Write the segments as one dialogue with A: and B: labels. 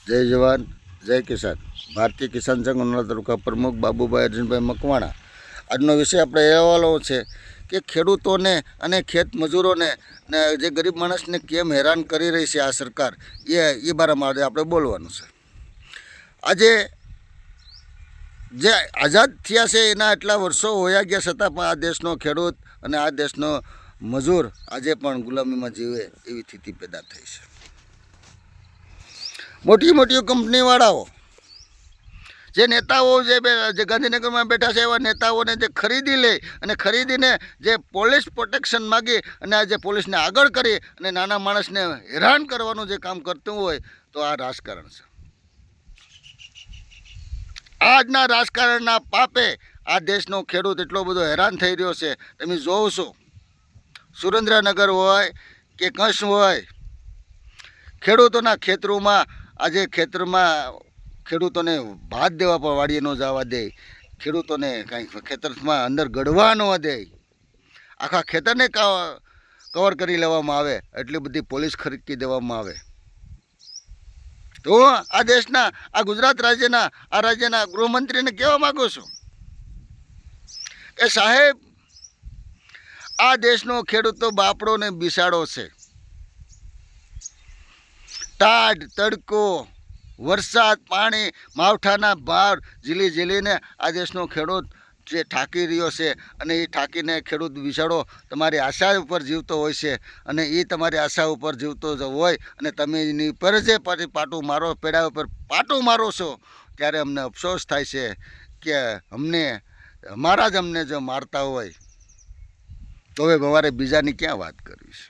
A: જય જવાન જય કિસાન. ભારતીય કિસાન સંઘ ઉનાળા તાલુકા પ્રમુખ બાબુભાઈ અર્જુનભાઈ મકવાણા. આજનો વિષય આપણે એ વાળો છે કે ખેડૂતોને અને ખેત મજૂરોને ને જે ગરીબ માણસને કેમ હેરાન કરી રહી છે આ સરકાર, એ બારામાં આજે આપણે બોલવાનું છે. આજે જે આઝાદ થયા છે એના એટલા વર્ષો હોયા ગયા છતાં પણ આ દેશનો ખેડૂત અને આ દેશનો મજૂર આજે પણ ગુલામીમાં જીવે એવી સ્થિતિ પેદા થઈ છે. મોટી મોટી કંપનીવાળાઓ, જે નેતાઓ જે ગાંધીનગરમાં બેઠા છે એવા નેતાઓને જે ખરીદી લે અને ખરીદીને જે પોલીસ પ્રોટેક્શન માગી અને આ જે પોલીસને આગળ કરી અને નાના માણસને હેરાન કરવાનું જે કામ કરતું હોય તો આ રાજકારણ છે. આજના રાજકારણના પાપે આ દેશનો ખેડૂત એટલો બધો હેરાન થઈ રહ્યો છે. તમે જોવો છો, સુરેન્દ્રનગર હોય કે કંસ હોય, ખેડૂતોના ખેતરોમાં આજે ખેતરમાં ખેડૂતોને ભાત દેવા પણ વાડીએ ન જવા દે, ખેડૂતોને કાંઈ ખેતરમાં અંદર ગળવા ન દે, આખા ખેતરને કવર કરી લેવામાં આવે, એટલી બધી પોલીસ ખરીદી દેવામાં આવે. તો આ દેશના આ ગુજરાત રાજ્યના ગૃહમંત્રીને કહેવા માગું છું કે સાહેબ, આ દેશનો ખેડૂત તો બાપડો ને બિસાડો છે. ટાઢ તડકો, વરસાદ, પાણી, માવઠાના ભાર ઝીલીને આ દેશનો ખેડૂત જે થાકી રહ્યો છે અને એ થાકીને ખેડૂત બિચારો તમારી આશા ઉપર જીવતો હોય છે અને એ તમારી આશા ઉપર જીવતો હોય અને તમે એની પર જે પાટું મારો, પેડા ઉપર પાટું મારો છો, ત્યારે અમને અફસોસ થાય છે કે અમારા જ અમને જો મારતા હોય તો હવે અમારે બીજાની ક્યાં વાત કરવી છે.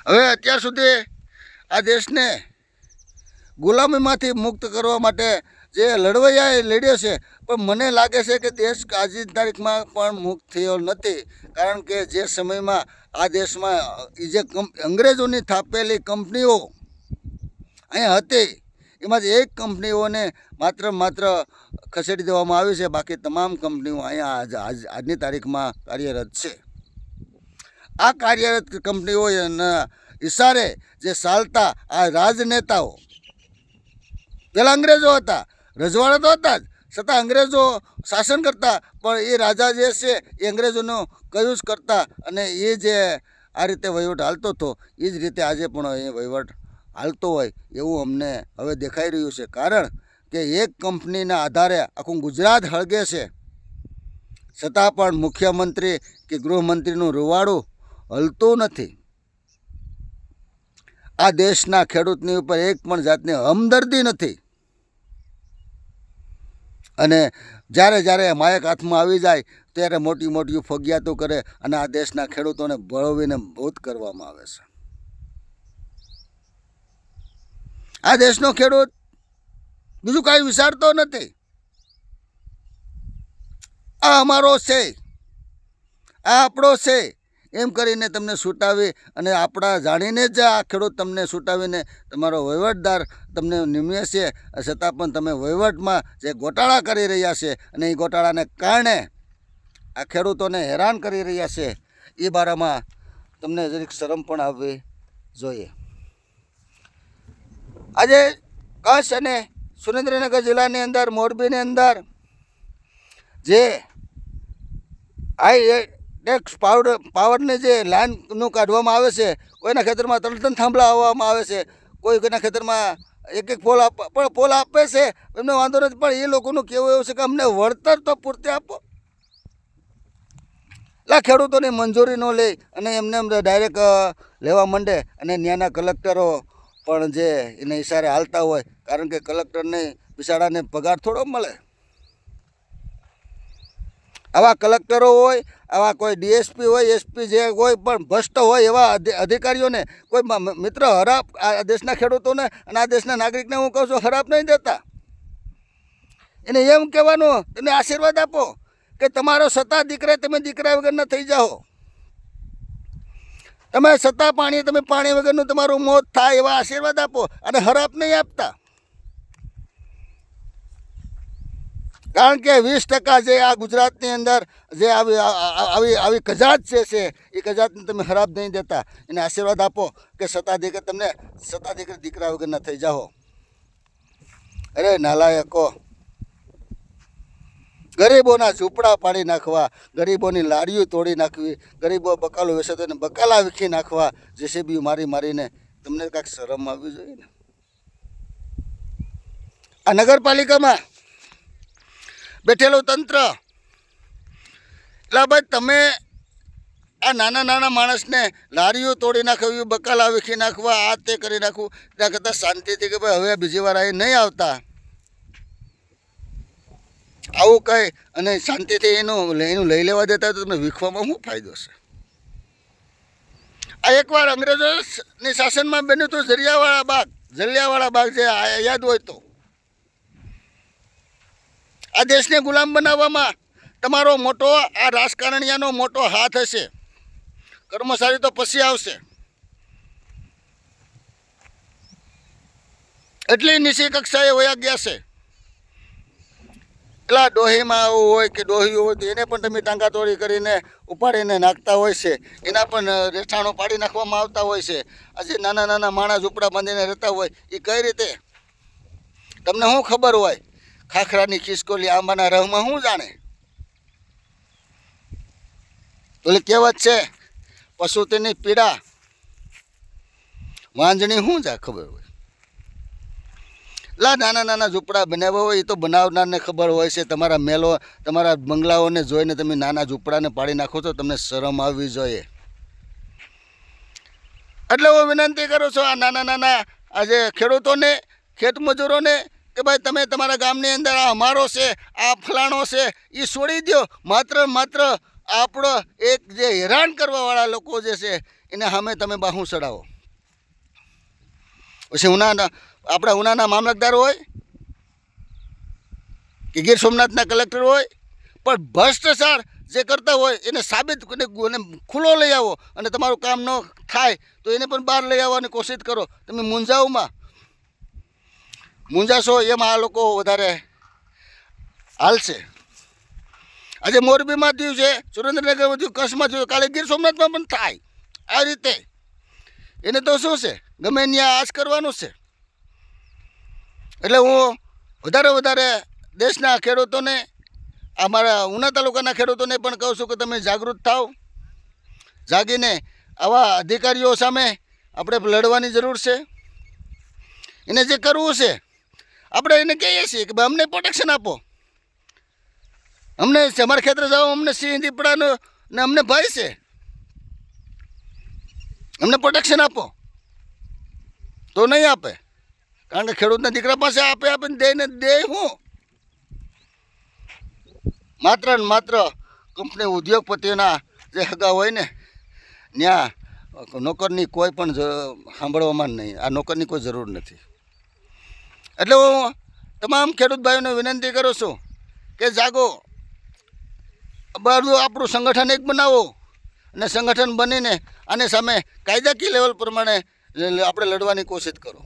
A: હવે અત્યાર સુધી આ દેશને ગુલામીમાંથી મુક્ત કરવા માટે જે લડવૈયાએ લડ્યો છે, પણ મને લાગે છે કે દેશ આજની તારીખમાં પણ મુક્ત થયો નથી. કારણ કે જે સમયમાં આ દેશમાં જે અંગ્રેજોની થાપેલી કંપનીઓ અહીંયા હતી, એમાંથી એક કંપનીઓને માત્ર ખસેડી દેવામાં આવી છે. બાકી તમામ કંપનીઓ અહીંયા આજની તારીખમાં કાર્યરત છે. આ કાર્યરત કંપનીઓના ઇશારે જે ચાલતા આ રાજનેતાઓ, પહેલાં અંગ્રેજો હતા, રજવાડા તો હતા જ, છતાં અંગ્રેજો શાસન કરતા, પણ એ રાજા જે છે એ અંગ્રેજોનું કયું જ કરતા અને એ જે આ રીતે વહીવટ હાલતો હતો એ જ રીતે આજે પણ એ વહીવટ હાલતો હોય એવું અમને હવે દેખાઈ રહ્યું છે. કારણ કે એક કંપનીના આધારે આખું ગુજરાત હળગે છે, છતાં પણ મુખ્યમંત્રી કે ગૃહમંત્રીનું રૂવાડું હલતું નથી. આ દેશના ખેડૂતની ઉપર એક પણ જાતની હમદર્દી નથી. અને જ્યારે માયક હાથમાં આવી જાય ત્યારે મોટી ફગિયાતો કરે અને આ દેશના ખેડૂતોને ભળવીને ભૂત કરવામાં આવે છે. આ દેશનો ખેડૂત બીજું કાંઈ વિચારતો નથી. આ અમારો છે, આ આપણો છે એમ કરીને તમને છૂટાવી અને આપણા જાણીને જ આ ખેડૂત તમને છૂટાવીને તમારો વહીવટદાર તમને નિમે છે, છતાં પણ તમે વહીવટમાં જે ગોટાળા કરી રહ્યા છે અને એ ગોટાળાને કારણે આ ખેડૂતોને હેરાન કરી રહ્યા છે, એ બારામાં તમને જરીક શરમ પણ આવવી જોઈએ. આજે કચ્છ અને સુરેન્દ્રનગર જિલ્લાની અંદર, મોરબીની અંદર જે ટેક્સ પાવરની જે લાઈનનું કાઢવામાં આવે છે, કોઈના ખેતરમાં 3 થાંભલા આવવામાં આવે છે, કોઈના ખેતરમાં એક પોલ આપે છે, એમને વાંધો નથી. પણ એ લોકોનું કહેવું એવું છે કે અમને વળતર તો પૂરતી આપો. એટલે ખેડૂતોની મંજૂરી ન લે અને એમને ડાયરેક્ટ લેવા માંડે અને ત્યાંના કલેક્ટરો પણ જે એને ઇશારે હાલતા હોય. કારણ કે કલેક્ટરને બિચારાને પગાર થોડો મળે. આવા કલેક્ટરો હોય, આવા કોઈ ડીએસપી હોય, એસપી જે હોય પણ ભ્રષ્ટ હોય એવા અધિકારીઓને કોઈ મિત્ર હરાપ આ દેશના ખેડૂતોને અને આ દેશના નાગરિકને હું કહું છું હરાપ નહીં દેતા. એને એમ કહેવાનું, તમે આશીર્વાદ આપો કે તમારો સત્તા દીકરા, તમે દીકરા વગરના થઈ જાઓ, તમે સત્તા પાણી, તમે પાણી વગરનું તમારું મોત થાય એવા આશીર્વાદ આપો અને હરાપ નહીં આપતા. કારણ કે 20% જે આ ગુજરાતની અંદર જે આવી કજાત છે એ કજાતને તમે ખરાબ નહીં દેતા, એને આશીર્વાદ આપો કે સત્તાધિકારી તમને સત્તાધિકારી દીકરા વગરના થઈ જાઓ. અરે નાલાયકો, ગરીબોના ઝૂંપડા પાડી નાખવા, ગરીબોની લારીઓ તોડી નાખવી, ગરીબો બકાલો વેચે તો એને બકાલા વીખી નાખવા, જેસીબી મારીને તમને કાંઈક શરમ આવવી જોઈએ ને. આ નગરપાલિકામાં બેઠેલું તંત્ર, એટલે ભાઈ તમે આ નાના માણસને લારીઓ તોડી નાખવી, બકાલા વીખી નાખવા, આ તે કરી નાખવું, ત્યાં કરતાં શાંતિથી કે ભાઈ હવે બીજી વાર અહીં નહીં આવતા, આવું કહી અને શાંતિથી એનું લઈ લેવા દેતા તો તમને વીખવામાં શું ફાયદો છે? આ એકવાર અંગ્રેજોની શાસનમાં બન્યું હતું જલિયાવાળા બાગ જે યાદ હોય તો. આ દેશને ગુલામ બનાવવામાં તમારો મોટો આ રાજકારણીયાનો મોટો હાથ હશે. કર્મચારી તો પછી આવશે. એટલી નીચી કક્ષાએ વયા ગયા છે. એટલા ડોહીમાં આવું હોય કે ડોહી હોય તો એને પણ તમે ટાંગાતોડી કરીને ઉપાડીને નાખતા હોય છે. એના પણ રહેઠાણો પાડી નાખવામાં આવતા હોય છે. આજે નાના માણસ ઝૂંપડા બાંધીને રહેતા હોય એ કઈ રીતે? તમને શું ખબર હોય? ખાખરાની ખિસકોલી આંબાના રહમાં શું જાણે? ઓલી કહેવત છે, પશુ તેની પીડા, વાંજણી શું જા ખબર હોય? નાના ઝૂંપડા બનાવ્યા હોય એ તો બનાવનારને ખબર હોય છે. તમારા મેલો, તમારા બંગલાઓને જોઈને તમે નાના ઝૂંપડાને પાડી નાખો છો, તમને શરમ આવવી જોઈએ. એટલે હું વિનંતી કરું છું આ નાના આજે ખેડૂતોને, ખેતમજૂરોને કે ભાઈ તમે તમારા ગામની અંદર આ અમારો છે, આ ફલાણો છે એ છોડી દો. માત્ર આપણો એક જે હેરાન કરવાવાળા લોકો જે છે એને સામે તમે બાહું ચડાવો. પછી આપણા ઉનાના મામલતદાર હોય કે ગીર સોમનાથના કલેક્ટર હોય, પણ ભ્રષ્ટાચાર જે કરતા હોય એને સાબિત એને ખુલ્લો લઈ આવો અને તમારું કામ ન થાય તો એને પણ બહાર લઈ આવવાની કોશિશ કરો. તમે મૂંઝાશો એમાં આ લોકો વધારે હાલશે. આજે મોરબીમાં થયું છે, સુરેન્દ્રનગરમાં થયું, કચ્છમાં થયું, કાલે ગીર સોમનાથમાં પણ થાય. આ રીતે એને તો શું છે, ગમે ત્યાં આજ કરવાનું છે. એટલે હું વધારે દેશના ખેડૂતોને, અમારા ઉના તાલુકાના ખેડૂતોને પણ કહું છું કે તમે જાગૃત થાઓ. જાગીને આવા અધિકારીઓ સામે આપણે લડવાની જરૂર છે. એને જે કરવું છે આપણે એને કહીએ છીએ કે ભાઈ અમને પ્રોટેક્શન આપો, અમને અમારા ખેતર જાઓ, અમને સિંહ દીપડાનો ને અમને ભય છે, અમને પ્રોટેક્શન આપો. તો નહીં આપે, કારણ કે ખેડૂતના દીકરા પાસે આપે ને દે હું માત્ર કંપની ઉદ્યોગપતિઓના જે હગા હોય ને ત્યાં નોકરની કોઈ પણ સાંભળવામાં નહીં. આ નોકરની કોઈ જરૂર નથી. એટલે હું તમામ ખેડૂત ભાઈઓને વિનંતી કરું છું કે જાગો, બધું આપણું સંગઠન એક બનાવો અને સંગઠન બનીને આની સામે કાયદાકીય લેવલ પ્રમાણે આપણે લડવાની કોશિશ કરો.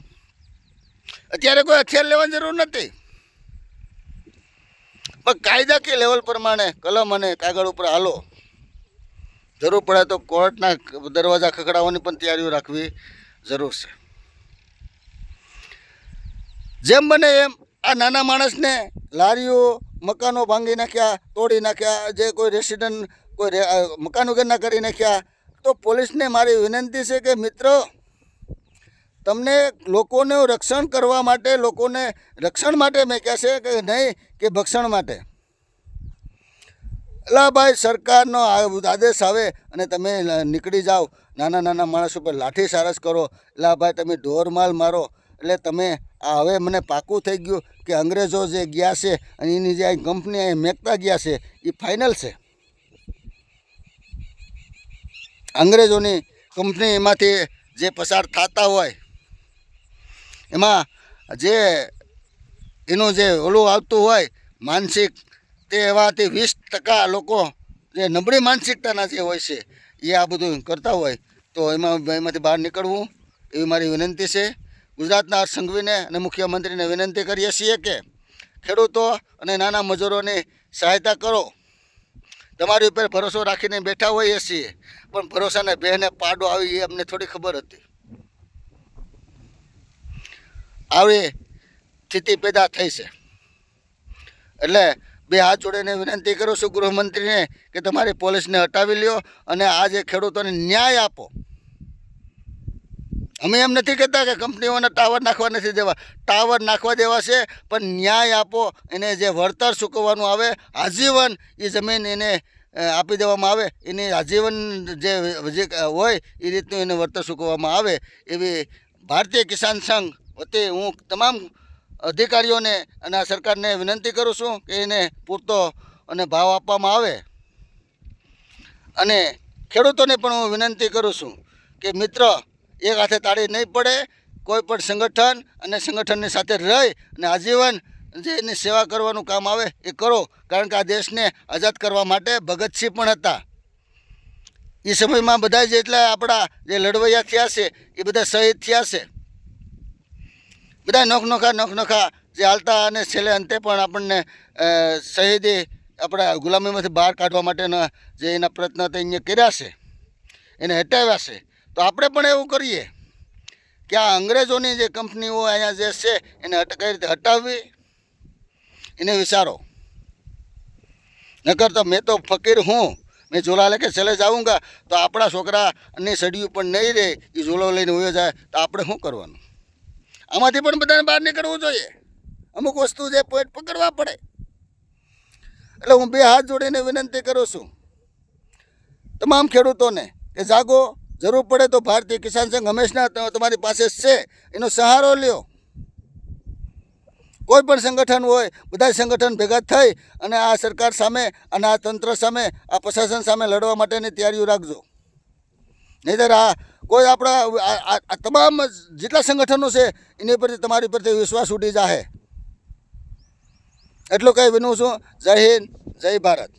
A: અત્યારે કોઈ હથિયાર લેવાની જરૂર નથી, પણ કાયદાકીય લેવલ પ્રમાણે કલમ અને કાગળ ઉપર હાલો. જરૂર પડે તો કોર્ટના દરવાજા ખખડાવવાની પણ તૈયારીઓ રાખવી જરૂર છે. જેમ બને એમ આ નાના માણસને લારીઓ, મકાનો ભાંગી નાખ્યા, તોડી નાખ્યા, જે કોઈ રેસિડન્ટ કોઈ મકાન વગરના કરી નાખ્યા. તો પોલીસને મારી વિનંતી છે કે મિત્રો, તમને લોકોનું રક્ષણ કરવા માટે, લોકોને રક્ષણ માટે મેં કહે છે કે નહીં કે ભક્ષણ માટે. એટલે ભાઈ સરકારનો આદેશ આવે અને તમે નીકળી જાઓ, નાના માણસ ઉપર લાઠી ચાર્જ કરો, એટલે ભાઈ તમે ઢોરમાલ મારો. એટલે તમે આ હવે મને પાકું થઈ ગયું કે અંગ્રેજો જે ગયા છે અને એની જે કંપની અહીં મેકતા ગયા છે એ ફાઇનલ છે. અંગ્રેજોની કંપની એમાંથી જે પસાર થતા હોય એમાં જે એનું જે ઓલું આવતું હોય માનસિક, તે એવાથી 20% લોકો જે નબળી માનસિકતાના જે હોય છે એ આ બધું કરતા હોય. તો એમાંથી બહાર નીકળવું એવી મારી વિનંતી છે. ગુજરાતના સંઘવીને અને મુખ્યમંત્રીને વિનંતી કરીએ છીએ કે ખેડૂતો અને નાના મજૂરોની સહાયતા કરો. તમારી ઉપર ભરોસો રાખીને બેઠા હોઈએ છીએ, પણ ભરોસાને બેને પાડો આવી એ અમને થોડી ખબર હતી. આવી સ્થિતિ પેદા થઈ છે. એટલે બે હાથ જોડીને વિનંતી કરું છું ગૃહમંત્રીને કે તમારી પોલીસને હટાવી લ્યો અને આ જે ખેડૂતોને ન્યાય આપો. અમે એમ નથી કહેતા કે કંપનીઓને ટાવર નાખવા નથી દેવા, ટાવર નાખવા દેવા છે, પણ ન્યાય આપો. એને જે વળતર ચૂકવવાનું આવે આજીવન એ જમીન એને આપી દેવામાં આવે, એની આજીવન જે હોય એ રીતનું એને વળતર ચૂકવવામાં આવે એવી ભારતીય કિસાન સંઘ વતી હું તમામ અધિકારીઓને અને આ સરકારને વિનંતી કરું છું કે એને પૂરતો અને ભાવ આપવામાં આવે. અને ખેડૂતોને પણ હું વિનંતી કરું છું કે મિત્ર, એક હાથે તાળી નહીં પડે. કોઈ પણ સંગઠન અને સંગઠનની સાથે રહી અને આજીવન જે એની સેવા કરવાનું કામ આવે એ કરો. કારણ કે આ દેશને આઝાદ કરવા માટે ભગતસિંહ પણ હતા. એ સમયમાં બધા જેટલા આપણા જે લડવૈયા થયા છે એ બધા શહીદ થયા છે. બધા નોખનોખા જે હાલતા અને છેલ્લે અંતે પણ આપણને શહીદી આપણા ગુલામીમાંથી બહાર કાઢવા માટેના જે એના પ્રયત્નો અહીંયા કર્યા છે, એને હટાવ્યા છે. તો આપણે પણ એવું કરીએ કે આ અંગ્રેજોની જે કંપનીઓ અહીંયા જે છે એને કઈ રીતે હટાવવી એને વિચારો. નકર તો મેં તો ફકીર હું, મેં ઝોલા લેકે ચલે જાઉંગા, તો આપણા છોકરાની સડિયું પણ નહીં રહે, એ ઝોલો લઈને ઉયો જાય તો આપણે શું કરવાનું? આમાંથી પણ બધાને બહાર નીકળવું જોઈએ. અમુક વસ્તુ જે પોઈન્ટ પકડવા પડે. એટલે હું બે હાથ જોડીને વિનંતી કરું છું તમામ ખેડૂતોને કે જાગો. જરૂર પડે તો ભારતીય કિસાન સંઘ હંમેશા તમારી પાસે છે, એનો સહારો લ્યો. કોઈ પણ સંગઠન હોય, બધા સંગઠન ભેગા થઈ અને આ સરકાર સામે અને આ તંત્ર સામે, આ પ્રશાસન સામે લડવા માટેની તૈયારીઓ રાખજો. નહીંતર આ કોઈ આપણા આ તમામ જેટલા સંગઠનો છે એની પરથી તમારી પરથી વિશ્વાસ ઉડી જાહે. એટલું કંઈ વિનું છું. જય હિન્દ, જય ભારત.